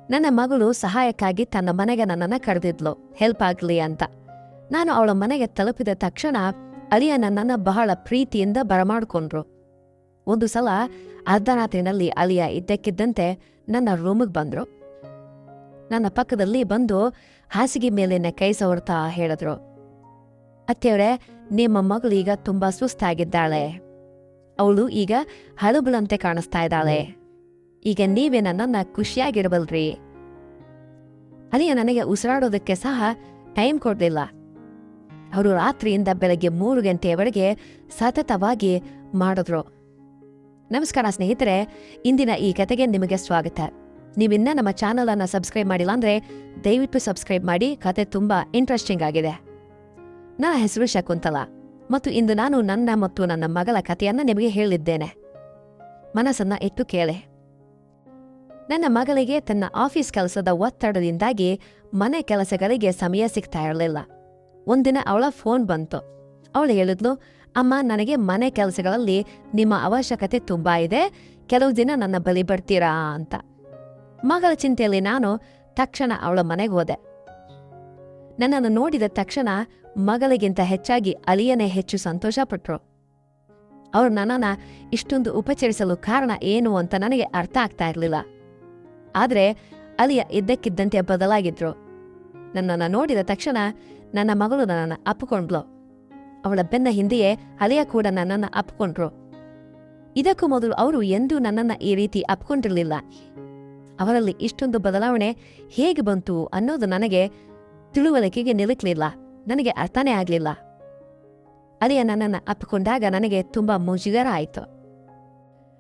ನನ್ನ ಮಗಳು ಸಹಾಯಕ್ಕಾಗಿ ತನ್ನ ಮನೆಗೆ ನನ್ನನ್ನು ಕರೆದಿದ್ಲು, ಹೆಲ್ಪ್ ಆಗಲಿ ಅಂತ. ನಾನು ಅವಳ ಮನೆಗೆ ತಲುಪಿದ ತಕ್ಷಣ ಅಳಿಯ ನನ್ನನ್ನು ಬಹಳ ಪ್ರೀತಿಯಿಂದ ಬರಮಾಡ್ಕೊಂಡ್ರು. ಒಂದು ಸಲ ಅರ್ಧರಾತ್ರಿನಲ್ಲಿ ಅಳಿಯ ಇದ್ದಕ್ಕಿದ್ದಂತೆ ನನ್ನ ರೂಮಿಗೆ ಬಂದರು. ನನ್ನ ಪಕ್ಕದಲ್ಲಿ ಬಂದು ಹಾಸಿಗೆ ಮೇಲಿನ ಕೈ ಸವರ್ತಾ ಹೇಳಿದ್ರು, ಅತ್ತೆಯವರೇ, ನಿಮ್ಮ ಮಗಳೀಗ ತುಂಬಾ ಸುಸ್ತಾಗಿದ್ದಾಳೆ. ಅವಳು ಈಗ ಹಳಬಳಂತೆ ಕಾಣಿಸ್ತಾ ಇದ್ದಾಳೆ. ಈಗ ನೀವೇ ನನ್ನನ್ನು ಖುಷಿಯಾಗಿರಬಲ್ರಿ. ಅಳಿಯ ನನಗೆ ಉಸಿರಾಡೋದಕ್ಕೆ ಸಹ ಟೈಮ್ ಕೊಡಲಿಲ್ಲ. ಅವರು ರಾತ್ರಿಯಿಂದ ಬೆಳಗ್ಗೆ 3 ಗಂಟೆಯವರೆಗೆ ಸತತವಾಗಿ ಮಾಡಿದ್ರು. ನಮಸ್ಕಾರ ಸ್ನೇಹಿತರೆ, ಇಂದಿನ ಈ ಕತೆಗೆ ನಿಮಗೆ ಸ್ವಾಗತ. ನೀವಿನ್ನ ನಮ್ಮ ಚಾನಲ್ ಅನ್ನು ಸಬ್ಸ್ಕ್ರೈಬ್ ಮಾಡಿಲ್ಲ ಅಂದ್ರೆ ದಯವಿಟ್ಟು ಸಬ್ಸ್ಕ್ರೈಬ್ ಮಾಡಿ. ಕತೆ ತುಂಬಾ ಇಂಟ್ರೆಸ್ಟಿಂಗ್ ಆಗಿದೆ. ನನ್ನ ಹೆಸರು ಶಕುಂತಲಾ ಮತ್ತು ಇಂದು ನಾನು ನನ್ನ ಮತ್ತು ನನ್ನ ಮಗಳ ಕಥೆಯನ್ನ ನಿಮಗೆ ಹೇಳಿದ್ದೇನೆ. ಮನಸ್ಸನ್ನ ಇಟ್ಟು ಕೇಳಿ. ನನ್ನ ಮಗಳಿಗೆ ತನ್ನ ಆಫೀಸ್ ಕೆಲಸದ ಒತ್ತಡದಿಂದಾಗಿ ಮನೆ ಕೆಲಸಗಳಿಗೆ ಸಮಯ ಸಿಗ್ತಾ ಇರಲಿಲ್ಲ. ಒಂದಿನ ಅವಳ ಫೋನ್ ಬಂತು. ಅವಳು ಹೇಳಿದ್ಲು, ಅಮ್ಮ, ನನಗೆ ಮನೆ ಕೆಲಸಗಳಲ್ಲಿ ನಿಮ್ಮ ಅವಶ್ಯಕತೆ ತುಂಬಾ ಇದೆ, ಕೆಲವು ದಿನ ನನ್ನ ಬಳಿ ಬರ್ತೀರಾ ಅಂತ. ಮಗಳ ಚಿಂತೆಯಲ್ಲಿ ನಾನು ತಕ್ಷಣ ಅವಳ ಮನೆಗೆ ಹೋದೆ. ನನ್ನನ್ನು ನೋಡಿದ ತಕ್ಷಣ ಮಗಳಿಗಿಂತ ಹೆಚ್ಚಾಗಿ ಅಳಿಯನೇ ಹೆಚ್ಚು ಸಂತೋಷಪಟ್ರು. ಅವರು ನನ್ನನ್ನು ಇಷ್ಟೊಂದು ಉಪಚರಿಸಲು ಕಾರಣ ಏನು ಅಂತ ನನಗೆ ಅರ್ಥ ಆಗ್ತಾ ಇರಲಿಲ್ಲ. ಆದರೆ ಅಳಿಯ ಇದ್ದಕ್ಕಿದ್ದಂತೆ ಬದಲಾಗಿದ್ರು. ನನ್ನನ್ನು ನೋಡಿದ ತಕ್ಷಣ ನನ್ನ ಮಗಳು ನನ್ನನ್ನು ಅಪ್ಪಿಕೊಂಡ್ಲು. ಅವಳ ಬೆನ್ನ ಹಿಂದೆಯೇ ಅಳಿಯ ಕೂಡ ನನ್ನನ್ನು ಅಪ್ಪಿಕೊಂಡ್ರು. ಇದಕ್ಕೂ ಮೊದಲು ಅವರು ಎಂದೂ ನನ್ನನ್ನು ಈ ರೀತಿ ಅಪ್ಕೊಂಡಿರಲಿಲ್ಲ. ಅವರಲ್ಲಿ ಇಷ್ಟೊಂದು ಬದಲಾವಣೆ ಹೇಗೆ ಬಂತು ಅನ್ನೋದು ನನಗೆ ತಿಳುವಳಿಕೆಗೆ ನಿಲುಕಲಿಲ್ಲ. ನನಗೆ ಅರ್ಥನೇ ಆಗಲಿಲ್ಲ. ಅಳಿಯ ನನ್ನನ್ನು ಅಪ್ಪಿಕೊಂಡಾಗ ನನಗೆ ತುಂಬಾ ಮುಜುಗರ ಆಯಿತು.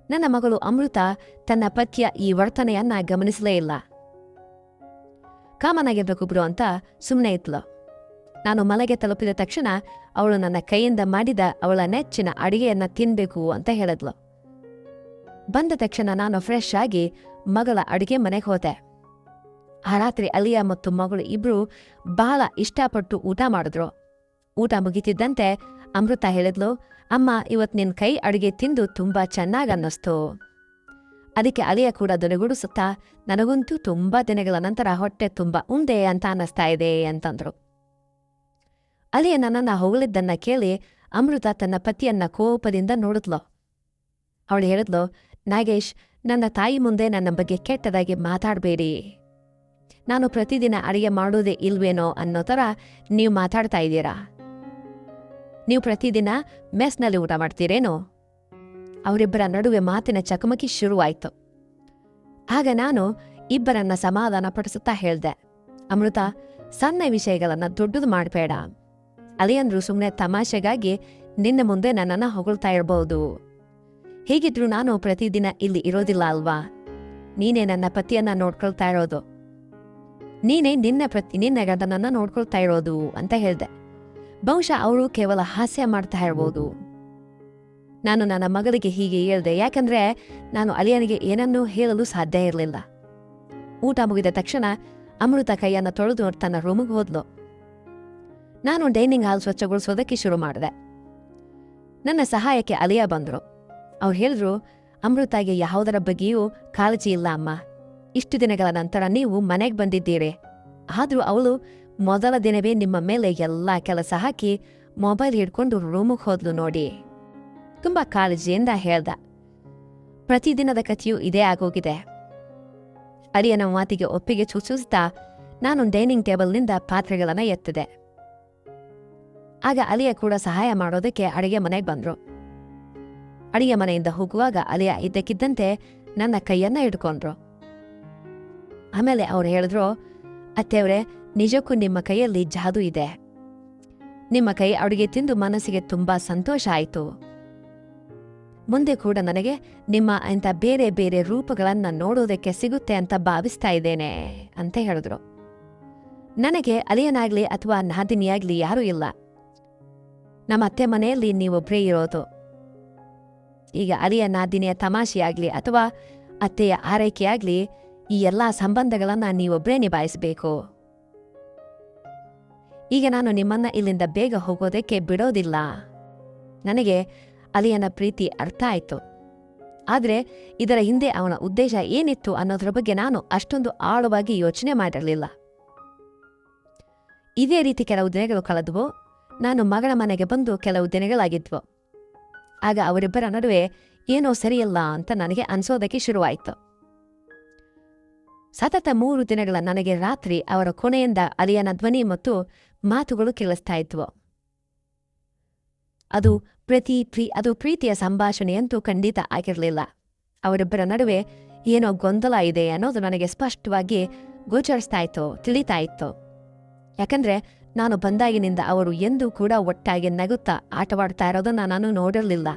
ನನ್ನ ಮಗಳು ಅಮೃತ ತನ್ನ ಪತಿಯ ಈ ವರ್ತನೆಯನ್ನ ಗಮನಿಸಲೇ ಇಲ್ಲ. ಕಾಮನಾಗಿರ್ಬೇಕು ಬಿಡು ಅಂತ ಸುಮ್ಮನೆ ಇದ್ಲು. ನಾನು ಮನೆಗೆ ತಲುಪಿದ ತಕ್ಷಣ ಅವಳು ನನ್ನ ಕೈಯಿಂದ ಮಾಡಿದ ಅವಳ ನೆಚ್ಚಿನ ಅಡಿಗೆಯನ್ನ ತಿನ್ಬೇಕು ಅಂತ ಹೇಳಿದ್ಲು. ಬಂದ ತಕ್ಷಣ ನಾನು ಫ್ರೆಶ್ ಆಗಿ ಮಗಳ ಅಡಿಗೆ ಮನೆಗೆ ಹೋದೆ. ಆ ರಾತ್ರಿ ಅಳಿಯ ಮತ್ತು ಮಗಳು ಇಬ್ರು ಬಹಳ ಇಷ್ಟಪಟ್ಟು ಊಟ ಮಾಡಿದ್ರು. ಊಟ ಮುಗಿತಿದ್ದಂತೆ ಅಮೃತ ಹೇಳಿದ್ಲು, ಅಮ್ಮ, ಇವತ್ತು ನಿನ್ನ ಕೈ ಅಡಿಗೆ ತಿಂದು ತುಂಬಾ ಚೆನ್ನಾಗಿ ಅನ್ನಿಸ್ತು. ಅದಕ್ಕೆ ಅಳಿಯ ಕೂಡ ದೊರೆಗೂಡಿಸುತ್ತಾ, ನನಗಂತೂ ತುಂಬಾ ದಿನಗಳ ನಂತರ ಹೊಟ್ಟೆ ತುಂಬಾ ಉಂಡೆ ಅಂತ ಅನ್ನಿಸ್ತಾ ಇದೆ ಅಂತಂದ್ರು. ಅಳಿಯ ನನ್ನನ್ನು ಹೊಗಳಿದ್ದನ್ನ ಕೇಳಿ ಅಮೃತ ತನ್ನ ಪತಿಯನ್ನ ಕೋಪದಿಂದ ನೋಡಿದ್ಲು. ಅವಳು ಹೇಳಿದ್ಲು, ನಾಗೇಶ್, ನನ್ನ ತಾಯಿ ಮುಂದೆ ನನ್ನ ಬಗ್ಗೆ ಕೆಟ್ಟದಾಗಿ ಮಾತಾಡಬೇಡಿ. ನಾನು ಪ್ರತಿದಿನ ಅಡಿಗೆ ಮಾಡೋದೇ ಇಲ್ವೇನೋ ಅನ್ನೋ ಥರ ನೀವು ಮಾತಾಡ್ತಾ ಇದ್ದೀರಾ. ನೀವು ಪ್ರತಿದಿನ ಮೆಸ್ನಲ್ಲಿ ಊಟ ಮಾಡ್ತೀರೇನೋ? ಅವರಿಬ್ಬರ ನಡುವೆ ಮಾತಿನ ಚಕಮಕಿ ಶುರುವಾಯಿತು. ಆಗ ನಾನು ಇಬ್ಬರನ್ನ ಸಮಾಧಾನ ಪಡಿಸುತ್ತಾ ಹೇಳ್ದೆ, ಅಮೃತ, ಸಣ್ಣ ವಿಷಯಗಳನ್ನ ದೊಡ್ಡದು ಮಾಡಬೇಡ. ಅಳಿಯಂದ್ರು ಸುಮ್ಮನೆ ತಮಾಷೆಗಾಗಿ ನಿನ್ನ ಮುಂದೆ ನನ್ನನ್ನು ಹೊಗಳ್ತಾ ಇರಬಹುದು. ಹೇಗಿದ್ರು ನಾನು ಪ್ರತಿದಿನ ಇಲ್ಲಿ ಇರೋದಿಲ್ಲ ಅಲ್ವಾ? ನೀನೇ ನನ್ನ ಪತಿಯನ್ನ ನೋಡ್ಕೊಳ್ತಾ ಇರೋದು. ನೀನೇ ನಿನ್ನ ಗಂಡನನ್ನ ನೋಡ್ಕೊಳ್ತಾ ಇರೋದು ಅಂತ ಹೇಳ್ದೆ. ಬಹುಶಃ ಅವರು ಕೇವಲ ಹಾಸ್ಯ ಮಾಡ್ತಾ ಇರ್ಬೋದು. ನಾನು ನನ್ನ ಮಗಳಿಗೆ ಹೀಗೆ ಹೇಳ್ದೆ ಯಾಕಂದ್ರೆ ನಾನು ಅಳಿಯನಿಗೆ ಏನನ್ನೂ ಹೇಳಲು ಸಾಧ್ಯ ಇರಲಿಲ್ಲ. ಊಟ ಮುಗಿದ ತಕ್ಷಣ ಅಮೃತ ಕೈಯನ್ನು ತೊಳೆದು ತನ್ನ ರೂಮಿಗೆ ಹೋದ್ಲು. ನಾನು ಡೈನಿಂಗ್ ಹಾಲ್ ಸ್ವಚ್ಛಗೊಳಿಸೋದಕ್ಕೆ ಶುರು ಮಾಡಿದೆ. ನನ್ನ ಸಹಾಯಕ್ಕೆ ಅಳಿಯ ಬಂದ್ರು. ಅವ್ರು ಹೇಳಿದ್ರು, ಅಮೃತಾಗೆ ಯಾವುದರ ಬಗ್ಗೆಯೂ ಕಾಳಜಿ ಇಲ್ಲ ಅಮ್ಮ. ಇಷ್ಟು ದಿನಗಳ ನಂತರ ನೀವು ಮನೆಗೆ ಬಂದಿದ್ದೀರಿ. ಆದ್ರೂ ಅವಳು ಮೊದಲ ದಿನವೇ ನಿಮ್ಮ ಮೇಲೆ ಎಲ್ಲ ಕೆಲಸ ಹಾಕಿ ಮೊಬೈಲ್ ಹಿಡ್ಕೊಂಡು ರೂಮಿಗೆ ಹೋದ್ಲು ನೋಡಿ. ತುಂಬಾ ಕಾಳಜಿಯಿಂದ ಹೇಳ್ದ. ಪ್ರತಿದಿನದ ಕಥೆಯೂ ಇದೇ ಆಗೋಗಿದೆ. ಅಳಿಯನ ಮಾತಿಗೆ ಒಪ್ಪಿಗೆ ಸೂಚಿಸ್ತಾ ನಾನು ಡೈನಿಂಗ್ ಟೇಬಲ್ನಿಂದ ಪಾತ್ರೆಗಳನ್ನ ಎತ್ತಿದೆ. ಆಗ ಅಳಿಯ ಕೂಡ ಸಹಾಯ ಮಾಡೋದಕ್ಕೆ ಅಡಿಗೆ ಮನೆಗೆ ಬಂದ್ರು. ಅಡಿಗೆ ಮನೆಯಿಂದ ಹೋಗುವಾಗ ಅಳಿಯ ಇದ್ದಕ್ಕಿದ್ದಂತೆ ನನ್ನ ಕೈಯನ್ನ ಹಿಡ್ಕೊಂಡ್ರು. ಆಮೇಲೆ ಅವ್ರು ಹೇಳಿದ್ರು, ಅತ್ತೆಯವರೇ, ನಿಜಕ್ಕೂ ನಿಮ್ಮ ಕೈಯಲ್ಲಿ ಜಾದೂ ಇದೆ. ನಿಮ್ಮ ಕೈ ಅಡುಗೆ ತಿಂದು ಮನಸ್ಸಿಗೆ ತುಂಬಾ ಸಂತೋಷ ಆಯಿತು. ಮುಂದೆ ಕೂಡ ನನಗೆ ನಿಮ್ಮ ಇಂಥ ಬೇರೆ ಬೇರೆ ರೂಪಗಳನ್ನ ನೋಡೋದಕ್ಕೆ ಸಿಗುತ್ತೆ ಅಂತ ಭಾವಿಸ್ತಾ ಇದ್ದೇನೆ ಅಂತ ಹೇಳಿದ್ರು. ನನಗೆ ಅಳಿಯನಾಗ್ಲಿ ಅಥವಾ ನಾದಿನಿಯಾಗ್ಲಿ ಯಾರೂ ಇಲ್ಲ. ನಮ್ಮ ಅತ್ತೆ ಮನೆಯಲ್ಲಿ ನೀವೊಬ್ಬರೇ ಇರೋದು. ಈಗ ಅಳಿಯ ನಾದಿನಿಯ ತಮಾಷೆಯಾಗ್ಲಿ ಅಥವಾ ಅತ್ತೆಯ ಆರೈಕೆಯಾಗ್ಲಿ, ಈ ಎಲ್ಲ ಸಂಬಂಧಗಳನ್ನ ನೀವೊಬ್ಬರೇ ನಿಭಾಯಿಸಬೇಕು. ಈಗ ನಾನು ನಿಮ್ಮನ್ನ ಇಲ್ಲಿಂದ ಬೇಗ ಹೋಗೋದಕ್ಕೆ ಬಿಡೋದಿಲ್ಲ. ನನಗೆ ಅಳಿಯನ ಪ್ರೀತಿ ಅರ್ಥ ಆಯ್ತು. ಆದರೆ ಇದರ ಹಿಂದೆ ಅವನ ಉದ್ದೇಶ ಏನಿತ್ತು ಅನ್ನೋದ್ರ ಬಗ್ಗೆ ನಾನು ಅಷ್ಟೊಂದು ಆಳವಾಗಿ ಯೋಚನೆ ಮಾಡಿರಲಿಲ್ಲ. ಇದೇ ರೀತಿ ಕೆಲವು ದಿನಗಳು ಕಳೆದವು. ನಾನು ಮಗಳ ಮನೆಗೆ ಬಂದು ಕೆಲವು ದಿನಗಳಾಗಿದ್ವು. ಆಗ ಅವರಿಬ್ಬರ ನಡುವೆ ಏನೋ ಸರಿಯಲ್ಲ ಅಂತ ನನಗೆ ಅನ್ಸೋದಕ್ಕೆ ಶುರುವಾಯಿತು. ಸತತ 3 ದಿನಗಳ ನನಗೆ ರಾತ್ರಿ ಅವರ ಕೊನೆಯಿಂದ ಅಲಿಯನ ಧ್ವನಿ ಮತ್ತು ಮಾತುಗಳು ಕೇಳಿಸ್ತಾ ಇದ್ವು. ಅದು ಪ್ರೀತಿಯ ಸಂಭಾಷಣೆಯಂತೂ ಖಂಡಿತ ಆಗಿರಲಿಲ್ಲ. ಅವರಿಬ್ಬರ ನಡುವೆ ಏನೋ ಗೊಂದಲ ಇದೆ ಅನ್ನೋದು ನನಗೆ ಸ್ಪಷ್ಟವಾಗಿ ಗೋಚರಿಸ್ತಾ ಇತ್ತು, ತಿಳಿತಾ ಇತ್ತು. ಯಾಕಂದ್ರೆ ನಾನು ಬಂದಾಗಿನಿಂದ ಅವರು ಎಂದೂ ಕೂಡ ಒಟ್ಟಾಗಿ ನಗುತ್ತಾ ಆಟವಾಡ್ತಾ ಇರೋದನ್ನ ನಾನು ನೋಡಿರಲಿಲ್ಲ.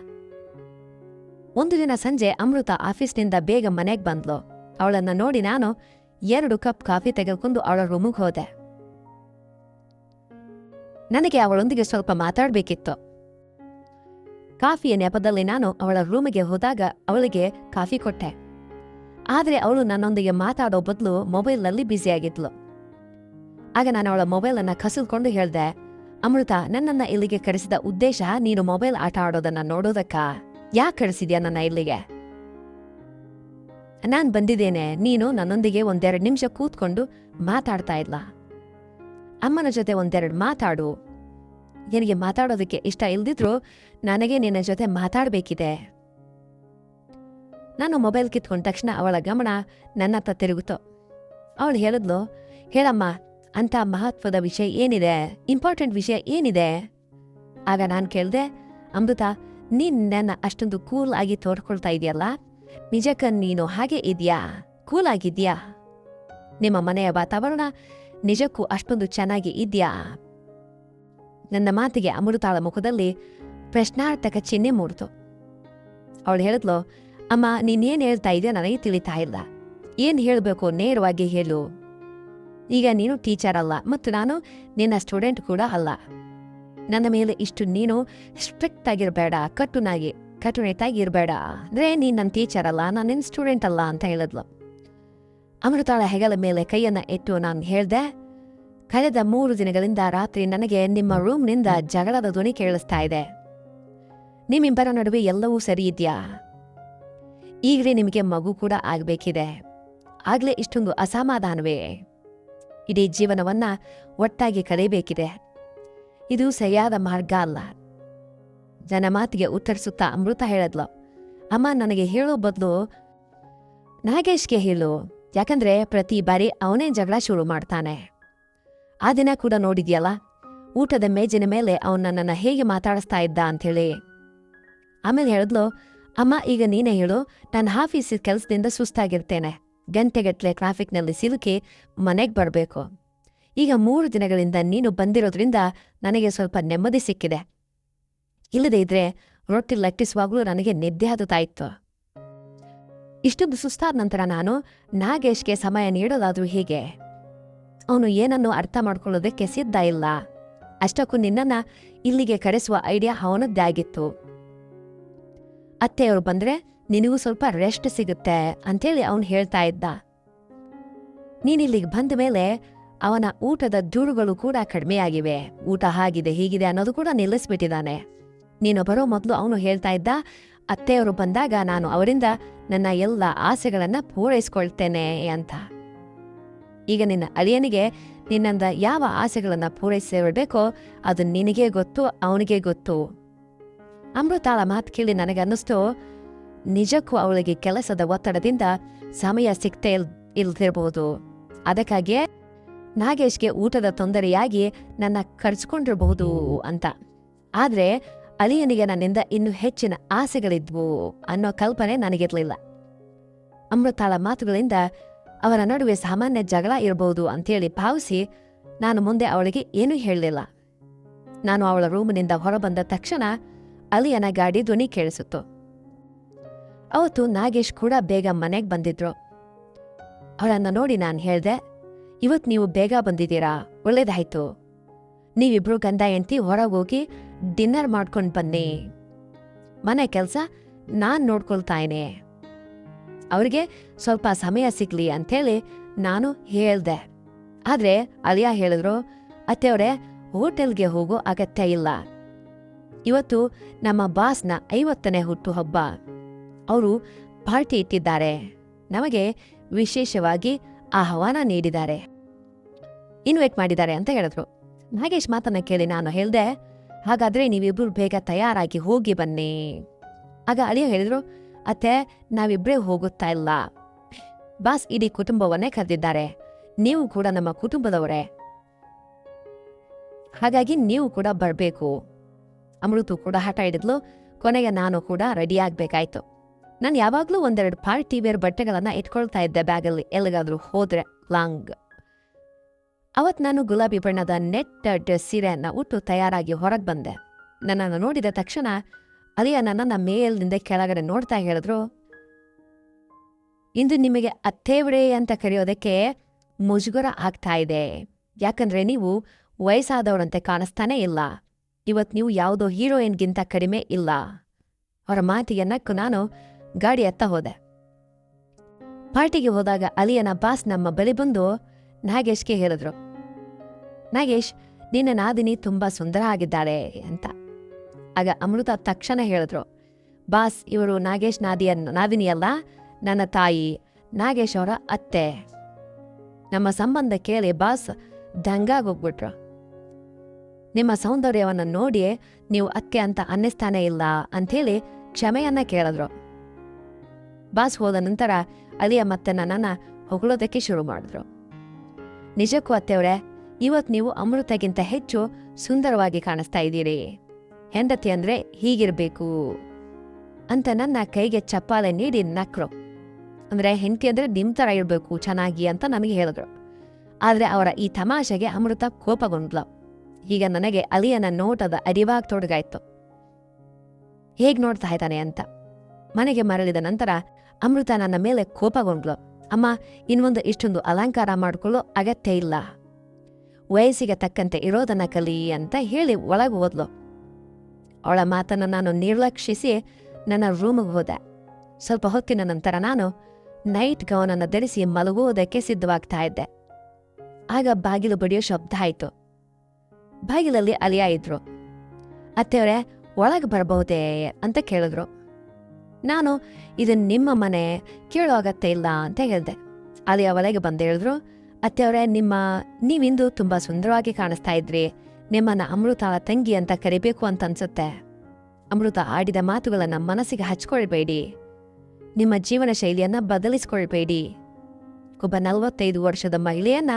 ಒಂದು ದಿನ ಸಂಜೆ ಅಮೃತ ಆಫೀಸ್ನಿಂದ ಬೇಗ ಮನೆಗೆ ಬಂದ್ಲು. ಅವಳನ್ನ ನೋಡಿ ನಾನು 2 ಕಪ್ ಕಾಫಿ ತೆಗೆದುಕೊಂಡು ಅವಳ ರೂಮಿಗೆ ಹೋದೆ. ನನಗೆ ಅವಳೊಂದಿಗೆ ಸ್ವಲ್ಪ ಮಾತಾಡಬೇಕಿತ್ತು. ಕಾಫಿಯ ನೆಪದಲ್ಲಿ ನಾನು ಅವಳ ರೂಮಿಗೆ ಹೋದಾಗ ಅವಳಿಗೆ ಕಾಫಿ ಕೊಟ್ಟೆ. ಆದರೆ ಅವಳು ನನ್ನೊಂದಿಗೆ ಮಾತಾಡೋ ಬದಲು ಮೊಬೈಲ್ನಲ್ಲಿ ಬ್ಯುಸಿಯಾಗಿದ್ಲು. ಆಗ ನಾನು ಅವಳ ಮೊಬೈಲನ್ನು ಕಸಿದುಕೊಂಡು ಹೇಳ್ದೆ, ಅಮೃತ, ನನ್ನನ್ನು ಇಲ್ಲಿಗೆ ಕರೆಸಿದ ಉದ್ದೇಶ ನೀನು ಮೊಬೈಲ್ ಆಟ ಆಡೋದನ್ನ ನೋಡೋದಕ್ಕ? ಯಾಕೆ ಕರೆಸಿದ್ಯಾ ನನ್ನ ಇಲ್ಲಿಗೆ? ನಾನು ಬಂದಿದ್ದೇನೆ, ನೀನು ನನ್ನೊಂದಿಗೆ 1-2 ನಿಮಿಷ ಕೂತ್ಕೊಂಡು ಮಾತಾಡ್ತಾ ಇಲ್ಲ. ಅಮ್ಮನ ಜೊತೆ 1-2 ಮಾತಾಡು. ನಿನಗೆ ಮಾತಾಡೋದಕ್ಕೆ ಇಷ್ಟ ಇಲ್ದಿದ್ರು ನನಗೆ ನಿನ್ನ ಜೊತೆ ಮಾತಾಡಬೇಕಿದೆ. ನಾನು ಮೊಬೈಲ್ ಕಿತ್ಕೊಂಡ ತಕ್ಷಣ ಅವಳ ಗಮನ ನನ್ನತ್ತ ತಿರುಗಿತು. ಅವಳು ಹೇಳಿದ್ಲು, ಹೇಳಮ್ಮ, ಅಂತ ಮಹತ್ವದ ವಿಷಯ ಏನಿದೆ? ಇಂಪಾರ್ಟೆಂಟ್ ವಿಷಯ ಏನಿದೆ? ಆಗ ನಾನು ಕೇಳಿದೆ, ಅಮೃತ, ನೀನ್ ನನ್ನ ಅಷ್ಟೊಂದು ಕೂಲ್ ಆಗಿ ತೋರ್ಕೊಳ್ತಾ ಇದೆಯಲ್ಲ, ನಿಜಕ್ಕ ನೀನು ಹಾಗೆ ಇದೆಯಾ? ಕೂಲ್ ಆಗಿದ್ಯಾ? ನಿಮ್ಮ ಮನೆಯ ವಾತಾವರಣ ನಿಜಕ್ಕೂ ಅಷ್ಟೊಂದು ಚೆನ್ನಾಗಿ ಇದೆಯಾ? ನನ್ನ ಮಾತಿಗೆ ಅಮೃತಾಳ ಮುಖದಲ್ಲಿ ಪ್ರಶ್ನಾರ್ಥಕ ಚಿಹ್ನೆ ಮೂಡ್ತು. ಅವಳು ಹೇಳಿದ್ಲು, ಅಮ್ಮ, ನೀನೇನು ಹೇಳ್ತಾ ಇದೆಯಾ ನನಗೆ ತಿಳಿತಾ ಇಲ್ಲ. ಏನು ಹೇಳಬೇಕು ನೇರವಾಗಿ ಹೇಳು. ಈಗ ನೀನು ಟೀಚರ್ ಅಲ್ಲ ಮತ್ತು ನಾನು ನಿನ್ನ ಸ್ಟೂಡೆಂಟ್ ಕೂಡ ಅಲ್ಲ. ನನ್ನ ಮೇಲೆ ಇಷ್ಟು ನೀನು ಸ್ಟ್ರಿಕ್ಟ್ ಆಗಿರಬೇಡ, ಕಟ್ಟುನಿಟ್ಟಾಗಿ ಇರಬೇಡ. ಅಂದ್ರೆ ನೀನು ನನ್ನ ಟೀಚರ್ ಅಲ್ಲ, ನಾನು ನಿನ್ನ ಸ್ಟೂಡೆಂಟ್ ಅಲ್ಲ ಅಂತ ಹೇಳಿದ್ಲು. ಅಮೃತಾಳ ಹೆಗಲ ಮೇಲೆ ಕೈಯನ್ನ ಇಟ್ಟು ನಾನು ಹೇಳ್ದೆ, ಕಳೆದ 3 ದಿನಗಳಿಂದ ರಾತ್ರಿ ನನಗೆ ನಿಮ್ಮ ರೂಮ್ನಿಂದ ಜಗಳದ ಧ್ವನಿ ಕೇಳಿಸ್ತಾ ಇದೆ. ನಿಮ್ಮಿಬ್ಬರ ನಡುವೆ ಎಲ್ಲವೂ ಸರಿ ಇದೆಯಾ? ಈಗಲೇ ನಿಮಗೆ ಮಗು ಕೂಡ ಆಗಬೇಕಿದೆ. ಆಗ್ಲೇ ಇಷ್ಟೊಂದು ಅಸಮಾಧಾನವೇ? ಇಡೀ ಜೀವನವನ್ನ ಒಟ್ಟಾಗಿ ಕಳೆಯಬೇಕಿದೆ. ಇದು ಸರಿಯಾದ ಮಾರ್ಗ ಅಲ್ಲ. ನನ್ನ ಮಾತಿಗೆ ಉತ್ತರಿಸುತ್ತಾ ಅಮೃತ ಹೇಳಿದ್ಲು, ಅಮ್ಮ, ನನಗೆ ಹೇಳೋ ಬದಲು ನಾಗೇಶ್ಗೆ ಹೇಳು. ಯಾಕಂದ್ರೆ ಪ್ರತಿ ಬಾರಿ ಅವನೇ ಜಗಳ ಶುರು ಮಾಡ್ತಾನೆ. ಆ ದಿನ ಕೂಡ ನೋಡಿದ್ಯಲ್ಲ, ಊಟದ ಮೇಜಿನ ಮೇಲೆ ಅವನು ನನ್ನನ್ನು ಹೇಗೆ ಮಾತಾಡಿಸ್ತಾ ಇದ್ದ ಅಂಥೇಳಿ. ಆಮೇಲೆ ಹೇಳಿದ್ಲು, ಅಮ್ಮ, ಈಗ ನೀನೇ ಹೇಳು. ನಾನು ಆಫೀಸಿನ ಕೆಲಸದಿಂದ ಸುಸ್ತಾಗಿರ್ತೇನೆ. ಗಂಟೆಗಟ್ಟಲೆ ಟ್ರಾಫಿಕ್ನಲ್ಲಿ ಸಿಲುಕಿ ಮನೆಗೆ ಬರಬೇಕು. ಈಗ 3 ದಿನಗಳಿಂದ ನೀನು ಬಂದಿರೋದ್ರಿಂದ ನನಗೆ ಸ್ವಲ್ಪ ನೆಮ್ಮದಿ ಸಿಕ್ಕಿದೆ. ಇಲ್ಲದೇ ಇದ್ರೆ ರೊಟ್ಟಿ ಲಟ್ಟಿಸುವಾಗಲೂ ನನಗೆ ನಿದ್ದೆ ಹತ್ತುತ್ತಾ ಇತ್ತು. ಇಷ್ಟೊಂದು ಸುಸ್ತಾದ ನಂತರ ನಾನು ನಾಗೇಶ್ಗೆ ಸಮಯ ನೀಡೋದಾದ್ರೂ ಹೇಗೆ? ಅವನು ಏನನ್ನೂ ಅರ್ಥ ಮಾಡ್ಕೊಳ್ಳೋದಕ್ಕೆ ಸಿದ್ಧ ಇಲ್ಲ. ಅಷ್ಟಕ್ಕೂ ನಿನ್ನನ್ನ ಇಲ್ಲಿಗೆ ಕರೆಸುವ ಐಡಿಯಾ ಅವನದ್ದೇ ಆಗಿತ್ತು. ಅತ್ತೆಯವರು ಬಂದ್ರೆ ನಿನಗೂ ಸ್ವಲ್ಪ ರೆಸ್ಟ್ ಸಿಗುತ್ತೆ ಅಂಥೇಳಿ ಅವನು ಹೇಳ್ತಾ ಇದ್ದ. ನೀನಿಲ್ಲಿಗೆ ಬಂದ ಮೇಲೆ ಅವನ ಊಟದ ದೂರುಗಳು ಕೂಡ ಕಡಿಮೆಯಾಗಿವೆ. ಊಟ ಹಾಗಿದೆ ಹೀಗಿದೆ ಅನ್ನೋದು ಕೂಡ ನಿಲ್ಲಿಸ್ಬಿಟ್ಟಿದ್ದಾನೆ. ನೀನು ಬರೋ ಮೊದಲು ಅವನು ಹೇಳ್ತಾ ಇದ್ದ, ಅತ್ತೆಯವರು ಬಂದಾಗ ನಾನು ಅವರಿಂದ ನನ್ನ ಎಲ್ಲ ಆಸೆಗಳನ್ನ ಪೂರೈಸ್ಕೊಳ್ತೇನೆ ಅಂತ. ಈಗ ನಿನ್ನ ಅಳಿಯನಿಗೆ ನಿನ್ನಿಂದ ಯಾವ ಆಸೆಗಳನ್ನ ಪೂರೈಸಿರಬೇಕೋ ಅದು ನಿನಗೇ ಗೊತ್ತು, ಅವನಿಗೆ ಗೊತ್ತು. ಅಮೃತಾಳ ಮಾತು ಕೇಳಿ ನನಗನ್ನಿಸ್ತು, ನಿಜಕ್ಕೂ ಅವಳಿಗೆ ಕೆಲಸದ ಒತ್ತಡದಿಂದ ಸಮಯ ಸಿಗ್ತೇ ಇಲ್ದಿರ್ಬೋದು. ಅದಕ್ಕಾಗಿಯೇ ನಾಗೇಶ್ಗೆ ಊಟದ ತೊಂದರೆಯಾಗಿ ನನ್ನ ಕರ್ಸ್ಕೊಂಡಿರಬಹುದು ಅಂತ. ಆದ್ರೆ ಅಳಿಯನಿಗೆ ನನ್ನಿಂದ ಇನ್ನೂ ಹೆಚ್ಚಿನ ಆಸೆಗಳಿದ್ವು ಅನ್ನೋ ಕಲ್ಪನೆ ನನಗಿರ್ಲಿಲ್ಲ. ಅಮೃತಾಳ ಮಾತುಗಳಿಂದ ಅವರ ನಡುವೆ ಸಾಮಾನ್ಯ ಜಗಳ ಇರಬಹುದು ಅಂತೇಳಿ ಭಾವಿಸಿ ನಾನು ಮುಂದೆ ಅವಳಿಗೆ ಏನೂ ಹೇಳಲಿಲ್ಲ. ನಾನು ಅವಳ ರೂಮಿನಿಂದ ಹೊರಬಂದ ತಕ್ಷಣ ಅಳಿಯನ ಗಾಡಿ ಧ್ವನಿ ಕೇಳಿಸಿತ್ತು. ಅವತ್ತು ನಾಗೇಶ್ ಕೂಡ ಬೇಗ ಮನೆಗೆ ಬಂದಿದ್ರು. ಅವಳನ್ನ ನೋಡಿ ನಾನು ಹೇಳ್ದೆ, ಇವತ್ತು ನೀವು ಬೇಗ ಬಂದಿದ್ದೀರಾ, ಒಳ್ಳೇದಾಯ್ತು. ನೀವಿಬ್ರು ಗಂಡ ಹೆಂಡತಿ ಹೊರಗೋಗಿ ಡಿನ್ನರ್ ಮಾಡ್ಕೊಂಡು ಬನ್ನಿ. ಮನೆ ಕೆಲಸ ನಾನ್ ನೋಡ್ಕೊಳ್ತಾಯಿನೆ. ಅವ್ರಿಗೆ ಸ್ವಲ್ಪ ಸಮಯ ಸಿಗ್ಲಿ ಅಂಥೇಳಿ ನಾನು ಹೇಳ್ದೆ. ಆದ್ರೆ ಅಳಿಯ ಹೇಳಿದ್ರು, ಅತ್ತೆಯವರೇ, ಹೋಟೆಲ್ಗೆ ಹೋಗೋ ಅಗತ್ಯ ಇಲ್ಲ. ಇವತ್ತು ನಮ್ಮ ಬಾಸ್ನ 50ನೇ ಹುಟ್ಟುಹಬ್ಬ. ಅವರು ಪಾರ್ಟಿ ಇಟ್ಟಿದ್ದಾರೆ, ನಮಗೆ ವಿಶೇಷವಾಗಿ ಆಹ್ವಾನ ನೀಡಿದ್ದಾರೆ, ಇನ್ವೈಟ್ ಮಾಡಿದ್ದಾರೆ ಅಂತ ಹೇಳಿದ್ರು. ನಾಗೇಶ್ ಮಾತನ್ನ ಕೇಳಿ ನಾನು ಹೇಳ್ದೆ, ಹಾಗಾದ್ರೆ ನೀವಿಬ್ರು ಬೇಗ ತಯಾರಾಗಿ ಹೋಗಿ ಬನ್ನಿ. ಆಗ ಅಳಿಯ ಹೇಳಿದ್ರು, ಅತ್ತೆ ನಾವಿಬ್ರೇ ಹೋಗುತ್ತಾ ಇಲ್ಲ, ಬಾಸ್ ಇಡೀ ಕುಟುಂಬವನ್ನೇ ಕರೆದಿದ್ದಾರೆ, ನೀವು ಕೂಡ ನಮ್ಮ ಕುಟುಂಬದವರೇ, ಹಾಗಾಗಿ ನೀವು ಕೂಡ ಬರಬೇಕು. ಅಮೃತು ಕೂಡ ಹಠ ಹಿಡಿದ್ಲು. ಕೊನೆಗೆ ನಾನು ಕೂಡ ರೆಡಿ ಆಗ್ಬೇಕಾಯ್ತು. ನಾನು ಯಾವಾಗ್ಲೂ ಒಂದೆರಡು ಪಾರ್ಟಿ ವೇರ್ ಬಟ್ಟೆಗಳನ್ನ ಇಟ್ಕೊಳ್ತಾ ಇದ್ದೆ ಬ್ಯಾಗಲ್ಲಿ, ಎಲ್ಲಿಗಾದ್ರೂ ಹೋದ್ರೆ ಲಾಂಗ್. ಅವತ್ ನಾನು ಗುಲಾಬಿ ಬಣ್ಣದ ನೆಟ್ ಸೀರೆಯನ್ನ ಉಟ್ಟು ತಯಾರಾಗಿ ಹೊರಗೆ ಬಂದೆ. ನನ್ನನ್ನು ನೋಡಿದ ತಕ್ಷಣ ಅಲಿಯ ನನ್ನನ್ನ ಮೇಲಿನಿಂದ ಕೆಳಗಡೆ ನೋಡ್ತಾ ಹೇಳಿದ್ರು, ಇಂದು ನಿಮಗೆ ಅತ್ತೇವರೇ ಅಂತ ಕರೆಯೋದಕ್ಕೆ ಮುಜುಗರ ಆಗ್ತಾ ಇದೆ, ಯಾಕಂದ್ರೆ ನೀವು ವಯಸ್ಸಾದವರಂತೆ ಕಾಣಿಸ್ತಾನೇ ಇಲ್ಲ. ಇವತ್ತು ನೀವು ಯಾವುದೋ ಹೀರೋಯಿನ್ಗಿಂತ ಕಡಿಮೆ ಇಲ್ಲ. ಅವರ ಮಾತಿಗೆ ನಕ್ಕು ನಾನು ಗಾಡಿ ಎತ್ತ ಹೋದೆ. ಪಾರ್ಟಿಗೆ ಹೋದಾಗ ಅಲಿಯನ ಬಾಸ್ ನಮ್ಮ ಬಳಿ ಬಂದು ನಾಗೇಶ್ಗೆ ಹೇಳಿದ್ರು, ನಾಗೇಶ್ ನಿನ್ನ ನಾದಿನಿ ತುಂಬಾ ಸುಂದರ ಆಗಿದ್ದಾಳೆ ಅಂತ. ಆಗ ಅಮೃತ ತಕ್ಷಣ ಹೇಳಿದ್ರು, ಬಾಸ್ ಇವರು ನಾಗೇಶ್ ನಾದಿನಿಯಲ್ಲ, ನನ್ನ ತಾಯಿ, ನಾಗೇಶ್ ಅವರ ಅತ್ತೆ. ನಮ್ಮ ಸಂಬಂಧ ಕೇಳಿ ಬಾಸ್ ದಂಗಾಗೋಗ್ಬಿಟ್ರು. ನಿಮ್ಮ ಸೌಂದರ್ಯವನ್ನು ನೋಡಿ ನೀವು ಅಕ್ಕೆ ಅಂತ ಅನ್ನಿಸ್ತಾನೆ ಇಲ್ಲ ಅಂಥೇಳಿ ಕ್ಷಮೆಯನ್ನ ಕೇಳಿದ್ರು. ಬಾಸ್ ಹೋದ ನಂತರ ಅಲಿಯ ಮತ್ತೆ ನನ್ನನ್ನ ಹೊಗಳೋದಕ್ಕೆ ಶುರು ಮಾಡಿದ್ರು. ನಿಜಕ್ಕೂ ಅತ್ತೆಯವರೇ, ಇವತ್ತು ನೀವು ಅಮೃತಗಿಂತ ಹೆಚ್ಚು ಸುಂದರವಾಗಿ ಕಾಣಿಸ್ತಾ ಇದ್ದೀರಿ. ಹೆಂಡತಿ ಅಂದ್ರೆ ಹೀಗಿರ್ಬೇಕು ಅಂತ ನನ್ನ ಕೈಗೆ ಚಪ್ಪಾಳೆ ನೀಡಿ ನಕ್ರು. ಅಂದ್ರೆ ಹೆಂಡತಿ ಅಂದ್ರೆ ನಿಮ್ ತರ ಇರ್ಬೇಕು ಚೆನ್ನಾಗಿ ಅಂತ ನನಗೆ ಹೇಳಿದ್ರು. ಆದ್ರೆ ಅವರ ಈ ತಮಾಷೆಗೆ ಅಮೃತ ಕೋಪಗೊಂಡ್ಲು. ಈಗ ನನಗೆ ಅಲಿಯನ ನೋಟದ ಅರಿವಾಗಿ ತೊಡಗಾಯ್ತು, ಹೇಗ್ ನೋಡ್ತಾ ಇದ್ದಾನೆ ಅಂತ. ಮನೆಗೆ ಮರಳಿದ ನಂತರ ಅಮೃತ ನನ್ನ ಮೇಲೆ ಕೋಪಗೊಂಡ್ಲು. ಅಮ್ಮ, ಇನ್ನೊಂದು ಇಷ್ಟೊಂದು ಅಲಂಕಾರ ಮಾಡ್ಕೊಳ್ಳೋ ಅಗತ್ಯ ಇಲ್ಲ, ವಯಸ್ಸಿಗೆ ತಕ್ಕಂತೆ ಇರೋದನ್ನ ಕಲಿ ಅಂತ ಹೇಳಿ ಒಳಗೆ ಹೋದ್ಲು. ಅವಳ ಮಾತನ್ನು ನಾನು ನಿರ್ಲಕ್ಷಿಸಿ ನನ್ನ ರೂಮಿಗೆ ಹೋದೆ. ಸ್ವಲ್ಪ ಹೊತ್ತಿನ ನಂತರ ನಾನು ನೈಟ್ ಗೌನನ್ನು ಧರಿಸಿ ಮಲಗುವುದಕ್ಕೆ ಸಿದ್ಧವಾಗ್ತಾ ಇದ್ದೆ. ಆಗ ಬಾಗಿಲು ಬಡಿಯೋ ಶಬ್ದ ಆಯ್ತು. ಬಾಗಿಲಲ್ಲಿ ಅಲಿಯ ಇದ್ರು. ಅತ್ತೆಯವರೇ, ಒಳಗೆ ಬರಬಹುದೇ ಅಂತ ಕೇಳಿದ್ರು. ನಾನು ಇದು ನಿಮ್ಮ ಮನೆ, ಕೇಳೋ ಅಗತ್ಯ ಇಲ್ಲ ಅಂತ ಹೇಳಿದೆ. ಅಲಿಯ ಒಳಗೆ ಬಂದು ಹೇಳಿದ್ರು, ಅತ್ತೆಯವರೇ ನೀವಿಂದು ತುಂಬಾ ಸುಂದರವಾಗಿ ಕಾಣಿಸ್ತಾ ಇದ್ರಿ, ನಿಮ್ಮನ್ನ ಅಮೃತ ತಂಗಿ ಅಂತ ಕರಿಬೇಕು ಅಂತ ಅನ್ಸುತ್ತೆ. ಅಮೃತ ಆಡಿದ ಮಾತುಗಳನ್ನ ಮನಸ್ಸಿಗೆ ಹಚ್ಕೊಳ್ಬೇಡಿ, ನಿಮ್ಮ ಜೀವನ ಶೈಲಿಯನ್ನ ಬದಲಿಸ್ಕೊಳ್ಬೇಡಿ. ಒಬ್ಬ 45 ವರ್ಷದ ಮಹಿಳೆಯನ್ನ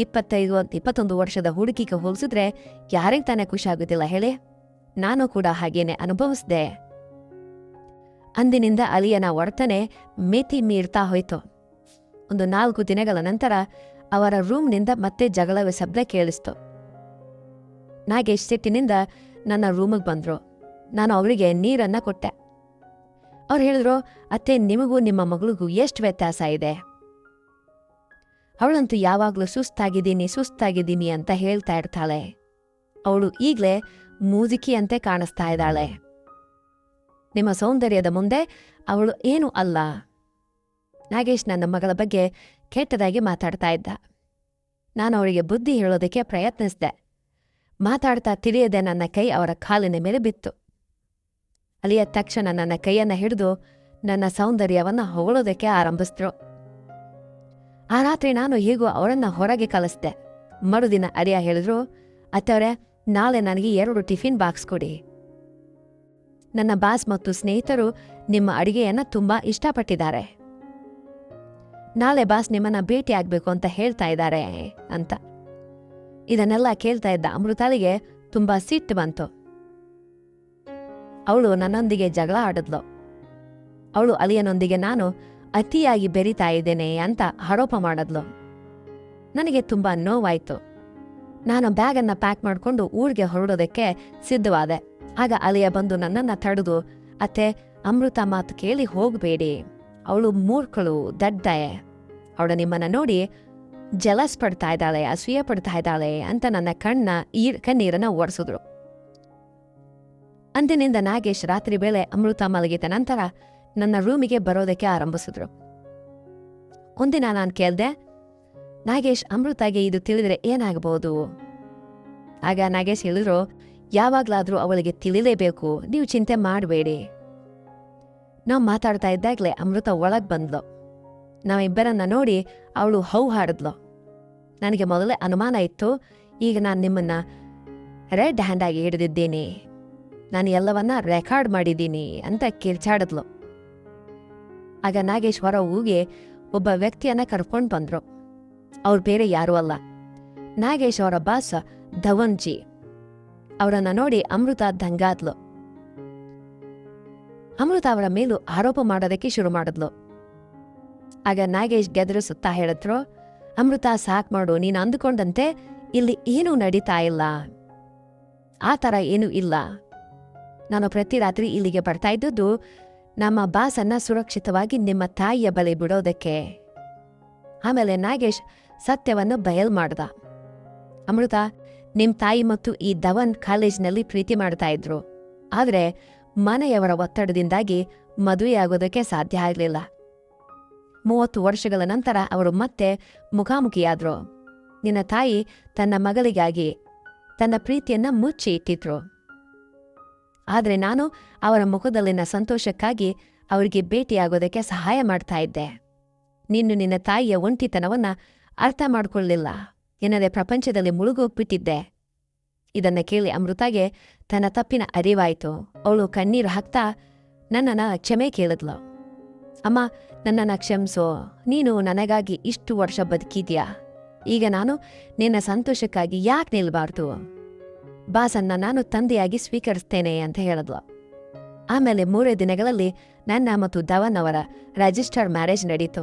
21 ವರ್ಷದ ಹುಡುಗಿಗೆ ಹೋಲಿಸಿದ್ರೆ ಯಾರಿಗೆ ತಾನೇ ಖುಷಿ ಆಗುತ್ತಿಲ್ಲ ಹೇಳಿ? ನಾನು ಕೂಡ ಹಾಗೇನೆ ಅನುಭವಿಸಿದೆ. ಅಂದಿನಿಂದ ಅಲಿಯನ ವರ್ತನೆ ಮಿತಿ ಮೀರ್ತಾ ಹೋಯ್ತು. ಒಂದು 4 ದಿನಗಳ ನಂತರ ಅವರ ರೂಮ್ನಿಂದ ಮತ್ತೆ ಜಗಳವೇ ಶಬ್ದ ಕೇಳಿಸ್ತು. ನಾಗೇಶ್ ಸಿಟ್ಟಿನಿಂದ ನನ್ನ ರೂಮಿಗೆ ಬಂದ್ರು. ನಾನು ಅವರಿಗೆ ನೀರನ್ನ ಕೊಟ್ಟೆ. ಅವ್ರು ಹೇಳಿದ್ರು, ಅತ್ತೆ ನಿಮಗೂ ನಿಮ್ಮ ಮಗಳಿಗೂ ಎಷ್ಟು ವ್ಯತ್ಯಾಸ ಇದೆ. ಅವಳಂತೂ ಯಾವಾಗ್ಲೂ ಸುಸ್ತಾಗಿದ್ದೀನಿ ಅಂತ ಹೇಳ್ತಾ ಇರ್ತಾಳೆ. ಅವಳು ಈಗ್ಲೇ ಮೂಜಿಕಿಯಂತೆ ಕಾಣಿಸ್ತಾ ಇದ್ದಾಳೆ. ನಿಮ್ಮ ಸೌಂದರ್ಯದ ಮುಂದೆ ಅವಳು ಏನೂ ಅಲ್ಲ. ನಾಗೇಶ್ ನನ್ನ ಮಗಳ ಬಗ್ಗೆ ಕೆಟ್ಟದಾಗಿ ಮಾತಾಡ್ತಾ ಇದ್ದ. ನಾನು ಅವಳಿಗೆ ಬುದ್ಧಿ ಹೇಳೋದಕ್ಕೆ ಪ್ರಯತ್ನಿಸಿದೆ. ಮಾತಾಡ್ತಾ ತಿಳಿಯದೆ ನನ್ನ ಕೈ ಅವರ ಕಾಲಿನ ಮೇಲೆ ಬಿತ್ತು. ಅಲಿಯ ತಕ್ಷಣ ನನ್ನ ಕೈಯನ್ನ ಹಿಡಿದು ನನ್ನ ಸೌಂದರ್ಯವನ್ನ ಹೊಗಳೋದಕ್ಕೆ ಆರಂಭಿಸಿದ್ರು. ಆ ರಾತ್ರಿ ನಾನು ಹೇಗೂ ಅವರನ್ನ ಹೊರಗೆ ಕಳಿಸ್ದೆ. ಮರುದಿನ ಅಲಿಯ ಹೇಳಿದ್ರು, ಅತ್ತವರೇ, ನಾಳೆ ನನಗೆ 2 ಟಿಫಿನ್ ಬಾಕ್ಸ್ ಕೊಡಿ. ನನ್ನ ಬಾಸ್ ಮತ್ತು ಸ್ನೇಹಿತರು ನಿಮ್ಮ ಅಡಿಗೆಯನ್ನ ತುಂಬಾ ಇಷ್ಟಪಟ್ಟಿದ್ದಾರೆ. ನಾಳೆ ಬಾಸ್ ನಿಮ್ಮನ್ನ ಭೇಟಿ ಆಗ್ಬೇಕು ಅಂತ ಹೇಳ್ತಾ ಇದ್ದಾರೆ ಅಂತ. ಇದನ್ನೆಲ್ಲ ಕೇಳ್ತಾ ಇದ್ದ ಅಮೃತಾಳಿಗೆ ತುಂಬಾ ಸಿಟ್ಟು ಬಂತು. ಅವಳು ನನ್ನೊಂದಿಗೆ ಜಗಳ ಆಡಿದ್ಲು. ಅವಳು ಅಲಿಯನೊಂದಿಗೆ ನಾನು ಅತಿಯಾಗಿ ಬೆರಿತಾ ಇದ್ದೇನೆ ಅಂತ ಆರೋಪ ಮಾಡಿದ್ಲು. ನನಗೆ ತುಂಬಾ ನೋವಾಯ್ತು. ನಾನು ಬ್ಯಾಗನ್ನ ಪ್ಯಾಕ್ ಮಾಡ್ಕೊಂಡು ಊರಿಗೆ ಹೊರಡೋದಕ್ಕೆ ಸಿದ್ಧವಾದೆ. ಆಗ ಅಲಿಯ ಬಂದು ನನ್ನನ್ನ ತಡೆದು, ಅತ್ತೆ, ಅಮೃತ ಮಾತು ಕೇಳಿ ಹೋಗಬೇಡಿ, ಅವಳು ಮೂರ್ಖಳು, ದಡ್ಡೆ, ಅವಳು ನಿಮ್ಮನ್ನ ನೋಡಿ ಜಲಸ್ ಪಡ್ತಾ ಇದ್ದಾಳೆ, ಅಸೂಯೆ ಪಡ್ತಾ ಇದ್ದಾಳೆ ಅಂತ ನನ್ನ ಕಣ್ಣೀರನ್ನ ಒರೆಸಿದ್ರು. ಅಂದಿನಿಂದ ನಾಗೇಶ್ ರಾತ್ರಿ ವೇಳೆ ಅಮೃತ ಮಲಗಿದ ನಂತರ ನನ್ನ ರೂಮಿಗೆ ಬರೋದಕ್ಕೆ ಆರಂಭಿಸಿದ್ರು. ಒಂದಿನ ನಾನು ಕೇಳ್ದೆ, ನಾಗೇಶ್, ಅಮೃತಾಗೆ ಇದು ತಿಳಿದ್ರೆ ಏನಾಗಬಹುದು? ಆಗ ನಾಗೇಶ್ ಹೇಳಿದ್ರು, ಯಾವಾಗ್ಲಾದ್ರೂ ಅವಳಿಗೆ ತಿಳಿಲೇಬೇಕು, ನೀವು ಚಿಂತೆ ಮಾಡಬೇಡಿ. ನಾವು ಮಾತಾಡ್ತಾ ಇದ್ದಾಗಲೇ ಅಮೃತ ಒಳಗೆ ಬಂದ್ಲು. ನಾವಿಬ್ಬರನ್ನ ನೋಡಿ ಅವಳು ಹೌ ಹಾಡಿದ್ಲು. ನನಗೆ ಮೊದಲೇ ಅನುಮಾನ ಇತ್ತು, ಈಗ ನಾನು ನಿಮ್ಮನ್ನ ರೆಡ್ ಹ್ಯಾಂಡ್ ಆಗಿ ಹಿಡಿದಿದ್ದೀನಿ, ನಾನು ಎಲ್ಲವನ್ನ ರೆಕಾರ್ಡ್ ಮಾಡಿದ್ದೀನಿ ಅಂತ ಕಿರ್ಚಾಡಿದ್ಲು. ಆಗ ನಾಗೇಶ್ ಹೊರ ಹೋಗಿ ಒಬ್ಬ ವ್ಯಕ್ತಿಯನ್ನ ಕರ್ಕೊಂಡು ಬಂದ್ರು. ಅವ್ರು ಬೇರೆ ಯಾರೂ ಅಲ್ಲ, ನಾಗೇಶ್ ಅವರ ಬಾಸ್ ಧವನ್ಜಿ. ಅವರನ್ನ ನೋಡಿ ಅಮೃತ ದಂಗಾದ್ಲು. ಅಮೃತ ಅವರ ಮೇಲೂ ಆರೋಪ ಮಾಡೋದಕ್ಕೆ ಶುರು ಮಾಡಿದ್ಲು. ಆಗ ನಾಗೇಶ್ ಗೆದರಿಸುತ್ತಾ ಹೇಳಿದ್ರು, ಅಮೃತ ಸಾಕ್ ಮಾಡು, ನೀನು ಅಂದುಕೊಂಡಂತೆ ಇಲ್ಲಿ ಏನೂ ನಡೀತಾ ಇಲ್ಲ, ಆ ಥರ ಏನೂ ಇಲ್ಲ. ನಾನು ಪ್ರತಿ ರಾತ್ರಿ ಇಲ್ಲಿಗೆ ಬರ್ತಾ ಇದ್ದದ್ದು ನಮ್ಮ ಬಾಸನ್ನ ಸುರಕ್ಷಿತವಾಗಿ ನಿಮ್ಮ ತಾಯಿಯ ಬಳಿ ಬಿಡೋದಕ್ಕೆ. ಆಮೇಲೆ ನಾಗೇಶ್ ಸತ್ಯವನ್ನು ಬಯಲ್ ಮಾಡ್ದ. ಅಮೃತ, ನಿಮ್ ತಾಯಿ ಮತ್ತು ಈ ಧವನ್ ಕಾಲೇಜ್ನಲ್ಲಿ ಪ್ರೀತಿ ಮಾಡ್ತಾ ಇದ್ರು, ಆದ್ರೆ ಮನೆಯವರ ಒತ್ತಡದಿಂದಾಗಿ ಮದುವೆಯಾಗೋದಕ್ಕೆ ಸಾಧ್ಯ ಆಗಲಿಲ್ಲ. 30 ವರ್ಷಗಳ ನಂತರ ಅವರು ಮತ್ತೆ ಮುಖಾಮುಖಿಯಾದ್ರು. ನಿನ್ನ ತಾಯಿ ತನ್ನ ಮಗಳಿಗಾಗಿ ತನ್ನ ಪ್ರೀತಿಯನ್ನ ಮುಚ್ಚಿ ಇಟ್ಟಿದ್ರು, ಆದರೆ ನಾನು ಅವರ ಮುಖದಲ್ಲಿನ ಸಂತೋಷಕ್ಕಾಗಿ ಅವರಿಗೆ ಭೇಟಿಯಾಗೋದಕ್ಕೆ ಸಹಾಯ ಮಾಡ್ತಾ ಇದ್ದೆ. ನೀನು ನಿನ್ನ ತಾಯಿಯ ಒಂಟಿತನವನ್ನ ಅರ್ಥ ಮಾಡ್ಕೊಳ್ಳಿಲ್ಲ ಎನ್ನದೆ ಪ್ರಪಂಚದಲ್ಲಿ ಮುಳುಗೋಗ್ಬಿಟ್ಟಿದ್ದೆ. ಇದನ್ನ ಕೇಳಿ ಅಮೃತಾಗೆ ತನ್ನ ತಪ್ಪಿನ ಅರಿವಾಯಿತು. ಅವಳು ಕಣ್ಣೀರು ಹಾಕ್ತಾ ನನ್ನನ್ನ ಕ್ಷಮೆ ಕೇಳಿದ್ಲು. ಅಮ್ಮ, ನನ್ನನ್ನ ಕ್ಷಮಿಸೋ, ನೀನು ನನಗಾಗಿ ಇಷ್ಟು ವರ್ಷ ಬದುಕಿದ್ಯಾ, ಈಗ ನಾನು ನಿನ್ನ ಸಂತೋಷಕ್ಕಾಗಿ ಯಾಕೆ ನಿಲ್ಬಾರ್ದು? ಬಾಸನ್ನ ನಾನು ತಂದೆಯಾಗಿ ಸ್ವೀಕರಿಸ್ತೇನೆ ಅಂತ ಹೇಳಿದ್ಲು. ಆಮೇಲೆ 3 ದಿನಗಳಲ್ಲಿ ನನ್ನ ಮತ್ತು ಧವನ್ ಅವರ ರಿಜಿಸ್ಟರ್ಡ್ ಮ್ಯಾರೇಜ್ ನಡೀತು.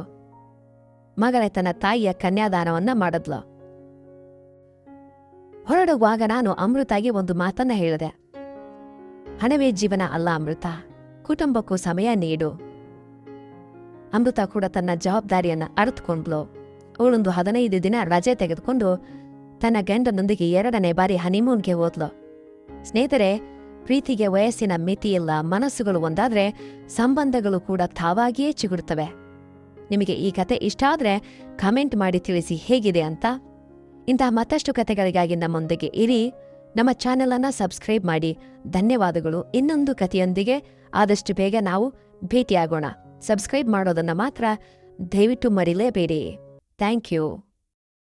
ಮಗಳೇ ತನ್ನ ತಾಯಿಯ ಕನ್ಯಾದಾನವನ್ನ ಮಾಡಿದ್ಲು. ಹೊರಡುವಾಗ ನಾನು ಅಮೃತಾಗಿ ಒಂದು ಮಾತನ್ನ ಹೇಳಿದೆ, ಹಣವೇ ಜೀವನ ಅಲ್ಲ ಅಮೃತ, ಕುಟುಂಬಕ್ಕೂ ಸಮಯ ನೀಡು. ಅಮೃತ ಕೂಡ ತನ್ನ ಜವಾಬ್ದಾರಿಯನ್ನ ಅರ್ಥಕೊಂಡ್ಲು. ಅವಳೊಂದು 15 ದಿನ ರಜೆ ತೆಗೆದುಕೊಂಡು ತನ್ನ ಗಂಡನೊಂದಿಗೆ 2ನೇ ಬಾರಿ ಹನಿಮೂನ್ಗೆ ಹೋದ್ಲು. ಸ್ನೇಹಿತರೆ, ಪ್ರೀತಿಗೆ ವಯಸ್ಸಿನ ಮಿತಿಯಿಲ್ಲ. ಮನಸ್ಸುಗಳು ಒಂದಾದ್ರೆ ಸಂಬಂಧಗಳು ಕೂಡ ತಾವಾಗಿಯೇ ಚಿಗುರುತ್ತವೆ. ನಿಮಗೆ ಈ ಕತೆ ಇಷ್ಟ ಆದ್ರೆ ಕಮೆಂಟ್ ಮಾಡಿ ತಿಳಿಸಿ ಹೇಗಿದೆ ಅಂತ. ಇಂತಹ ಮತ್ತಷ್ಟು ಕತೆಗಳಿಗಾಗಿ ನಮ್ಮೊಂದಿಗೆ ಇರಿ. ನಮ್ಮ ಚಾನೆಲ್ ಅನ್ನ ಸಬ್ಸ್ಕ್ರೈಬ್ ಮಾಡಿ. ಧನ್ಯವಾದಗಳು. ಇನ್ನೊಂದು ಕಥೆಯೊಂದಿಗೆ ಆದಷ್ಟು ಬೇಗ ನಾವು ಭೇಟಿಯಾಗೋಣ. ಸಬ್ಸ್ಕ್ರೈಬ್ ಮಾಡೋದನ್ನ ಮಾತ್ರ ದಯವಿಟ್ಟು ಮರಿಲೇಬೇಡಿ. Thank you.